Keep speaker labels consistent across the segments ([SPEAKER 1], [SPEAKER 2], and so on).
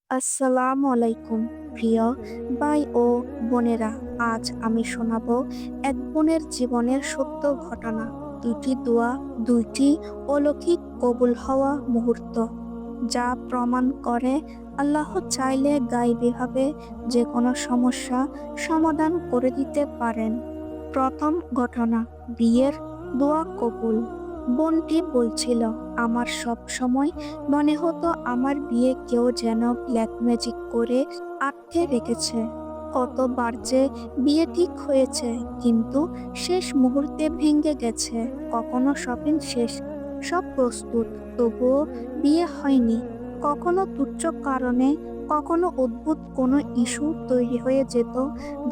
[SPEAKER 1] আসসালামু আলাইকুম প্রিয় ভাই ও বোনেরা। আজ আমি শোনাবো এক বোনের জীবনের সত্য ঘটনা, দুটি দোয়া, দুইটি অলৌকিক কবুল হওয়া মুহূর্ত, যা প্রমাণ করে আল্লাহ চাইলে গাইবীভাবে যে কোনো সমস্যা সমাধান করে দিতে পারেন। প্রথম ঘটনা, বিয়ের দোয়া কবুল। বোনটি বলছিল, আমার সব সময় মনে হতো আমার বিয়ে কেউ যেন ব্ল্যাক ম্যাজিক করে আটকে রেখেছে। কতবার যে বিয়ে ঠিক হয়েছে, কিন্তু শেষ মুহূর্তে ভেঙে গেছে। কখনো শপিং শেষ, সব প্রস্তুত, তবুও বিয়ে হয়নি। কখনো তুচ্ছ কারণে, কখনো অদ্ভুত কোনো ইস্যু তৈরি হয়ে যেত,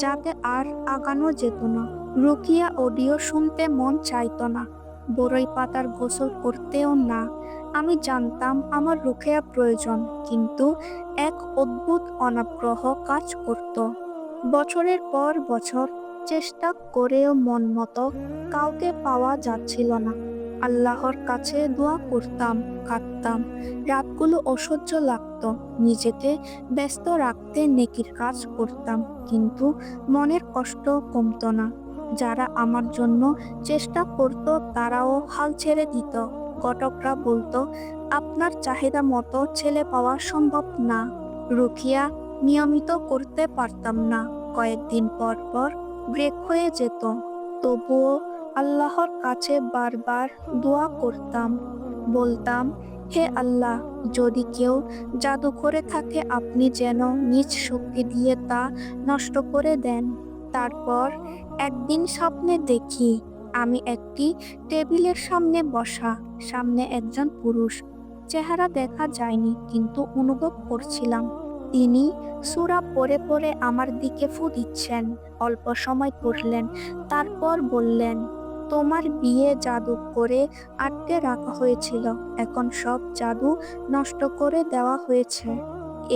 [SPEAKER 1] যাতে আর আগানো যেত না। রুকিয়া অডিও শুনতে মন চাইতো না, বড়ই পাতার গোসল করতেও না। আমি জানতাম আমার রুকিয়া প্রয়োজন, কিন্তু এক অদ্ভুত অনাগ্রহ কাজ করত। বছরের পর বছর চেষ্টা করেও মন মতো কাউকে পাওয়া যাচ্ছিল না। আল্লাহর কাছে দোয়া করতাম, কাঁদতাম, রাতগুলো অসহ্য লাগতো। নিজেকে ব্যস্ত রাখতে নেকির কাজ করতাম, কিন্তু মনের কষ্ট কমতো না। যারা আমার জন্য চেষ্টা করত তারাও হাল ছেড়ে দিত। ঘটকরা বলতো, আপনার চাহিদা মতো ছেলে পাওয়া সম্ভব না। রুকিয়া নিয়মিত করতে পারতাম না, কয়েকদিন পর পর ব্রেক হয়ে যেত। তবুও আল্লাহর কাছে বারবার দোয়া করতাম, বলতাম, হে আল্লাহ, যদি কেউ জাদু করে থাকে আপনি যেন নিজ শক্তি দিয়ে তা নষ্ট করে দেন। তারপর একদিন স্বপ্নে দেখি আমি একটি টেবিলের সামনে বসা, সামনে একজন পুরুষ। চেহারা দেখা যায়নি, কিন্তু অনুভব করছিলাম তিনি সূরা পড়ে পড়ে আমার দিকে ফু দিচ্ছেন। অল্প সময় পড়লেন, তারপর বললেন, তোমার বিয়ে জাদু করে আটকে রাখা হয়েছিল, এখন সব জাদু নষ্ট করে দেওয়া হয়েছে।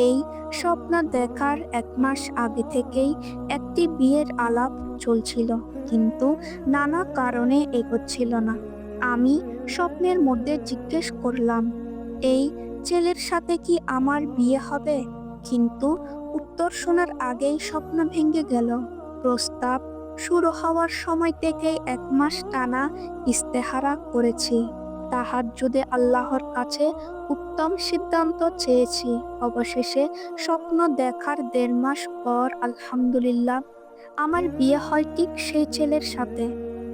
[SPEAKER 1] এই স্বপ্ন দেখার 1 মাস আগে থেকেই একটি বিয়ের আলাপ চলছিল, কিন্তু নানা কারণে এগোচ্ছিল না। আমি স্বপ্নের মধ্যে জিজ্ঞেস করলাম, এই ছেলের সাথে কি আমার বিয়ে হবে? কিন্তু উত্তর শোনার আগেই স্বপ্ন ভেঙে গেল। প্রস্তাব শুরু হওয়ার সময় থেকেই 1 মাস টানা ইস্তেহারা করেছি, তাহাজ্জুদে আল্লাহর কাছে উত্তম সিদ্ধান্ত চেয়েছি। অবশেষে স্বপ্ন দেখার 1.5 মাস পর আলহামদুলিল্লাহ আমার বিয়ে হয় ঠিক সেই ছেলের সাথে।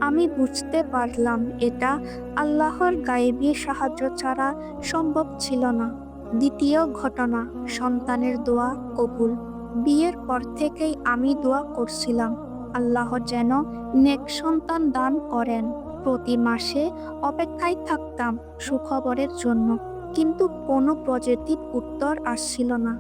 [SPEAKER 1] আমি বুঝতে পারলাম এটা আল্লাহর গায়েবী সাহায্য ছাড়া সম্ভব ছিল না। দ্বিতীয় ঘটনা, সন্তানের দোয়া কবুল। বিয়ের পর থেকেই আমি দোয়া করছিলাম, আল্লাহ যেন নেক সন্তান দান করেন। প্রতি মাসে অপেক্ষায় থাকতাম সুখবরের জন্য, কিন্তু কোনো পজিটিভ উত্তর আসছিল না।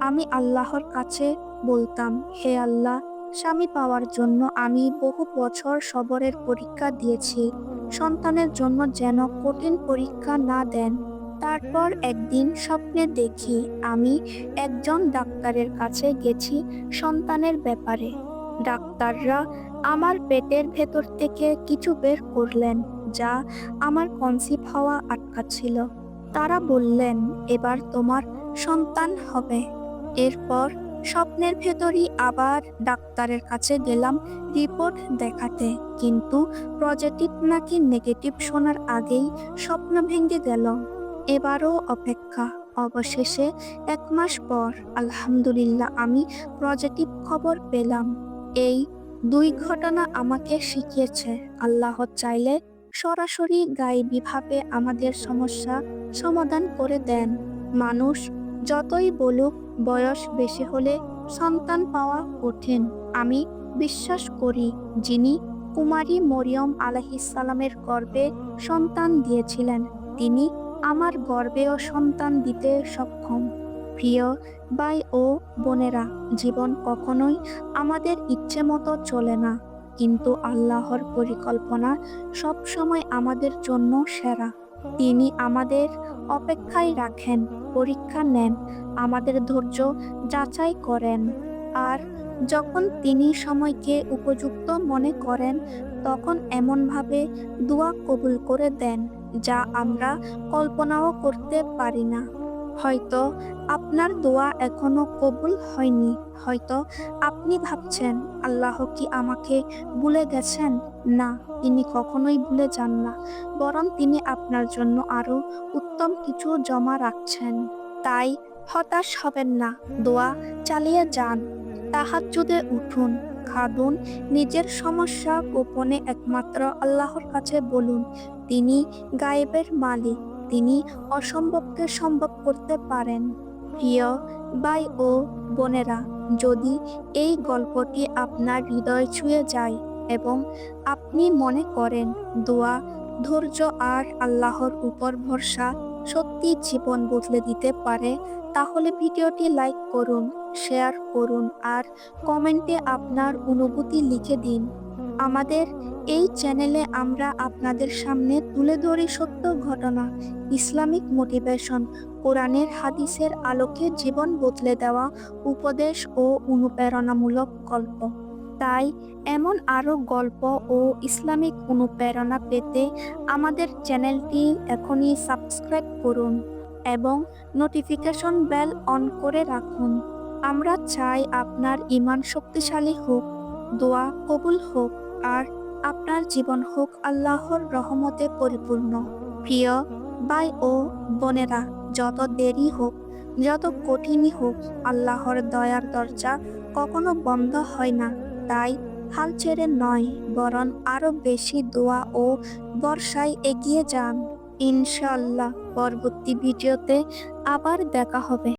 [SPEAKER 1] আমি আল্লাহর কাছে বলতাম, হে আল্লাহ, স্বামী পাওয়ার জন্য আমি বহু বছর সবরের পরীক্ষা দিয়েছি, সন্তানের জন্য যেন কঠিন পরীক্ষা না দেন। তারপর একদিন স্বপ্নে দেখি আমি একজন ডাক্তারের কাছে গেছি সন্তানের ব্যাপারে। ডাক্তাররা আমার পেটের ভেতর থেকে কিছু বের করলেন, যা আমার কনসিভ হওয়া আটকাচ্ছিল। তারা বললেন, এবার তোমার সন্তান হবে। এরপর স্বপ্নের ভেতরই আবার ডাক্তারের কাছে গেলাম রিপোর্ট দেখাতে, কিন্তু পজিটিভ নাকি নেগেটিভ শোনার আগেই স্বপ্ন ভেঙে গেল। এবারও অপেক্ষা। অবশেষে 1 মাস পর আলহামদুলিল্লাহ আমি পজিটিভ খবর পেলাম। এই দুই ঘটনা আমাকে শিখিয়েছে, আল্লাহ চাইলে সরাসরি গায়েবীভাবে আমাদের সমস্যা সমাধান করে দেন। মানুষ যতই বলুক বয়স বেশি হলে সন্তান পাওয়া কঠিন, আমি বিশ্বাস করি যিনি কুমারী মরিয়ম আলাইহিসসালামের গর্ভে সন্তান দিয়েছিলেন, তিনি আমার গর্ভেও সন্তান দিতে সক্ষম। প্রিয় ভাই ও বোনেরা, জীবন কখনোই আমাদের ইচ্ছে মতো চলে না, কিন্তু আল্লাহর পরিকল্পনা সবসময় আমাদের জন্য সেরা। তিনি আমাদের অপেক্ষায় রাখেন, পরীক্ষা নেন, আমাদের ধৈর্য যাচাই করেন, আর যখন তিনি সময়কে উপযুক্ত মনে করেন তখন এমনভাবে দোয়া কবুল করে দেন যা আমরা কল্পনাও করতে পারি না। হয়তো আপনার দোয়া এখনো কবুল হয়নি। হয়তো আপনি ভাবছেন, আল্লাহ কি আমাকে ভুলে গেছেন? না, তিনি কখনোই ভুলে যান না। বরং তিনি আপনার জন্য আরো উত্তম কিছু জমা রাখছেন। তাই হতাশ হবেন না, দোয়া চালিয়ে যান। তাহাজ্জুদে উঠুন, কাঁদুন, নিজের সমস্যা গোপনে একমাত্র আল্লাহর কাছে বলুন। তিনি গায়েবের মালিক, তিনি অসম্ভবকে সম্ভব করতে পারেন। প্রিয় ভাই ও বোনেরা, যদি এই গল্পটি আপনার হৃদয় ছুঁয়ে যায় এবং আপনি মনে করেন দোয়া, ধৈর্য আর আল্লাহর উপর ভরসা সত্যি জীবন বদলে দিতে পারে, তাহলে ভিডিওটি লাইক করুন, শেয়ার করুন আর কমেন্টে আপনার অনুভূতি লিখে দিন। আমাদের এই চ্যানেলে আমরা আপনাদের সামনে তুলে ধরি সত্য ঘটনা, ইসলামিক মোটিভেশন, কোরআনের হাদিসের আলোকে জীবন বদলে দেওয়া উপদেশ ও অনুপ্রেরণামূলক গল্প। তাই এমন আরও গল্প ও ইসলামিক অনুপ্রেরণা পেতে আমাদের চ্যানেলটি এখনই সাবস্ক্রাইব করুন এবং নোটিফিকেশন বেল অন করে রাখুন। আমরা চাই আপনার ঈমান শক্তিশালী হোক, দোয়া কবুল হোক আর আপনার জীবন হোক আল্লাহর রহমতে পরিপূর্ণ। প্রিয় ভাই ও বোনেরা, যত দেরি হোক, যত কঠিনই হোক, আল্লাহর দয়ার দরজা কখনো বন্ধ হয় না। তাই হাল ছেড়ে নয়, বরং আরো বেশি দোয়া ও বর্ষায় এগিয়ে যান। ইনশাআল্লাহ পরবর্তী ভিডিওতে আবার দেখা হবে।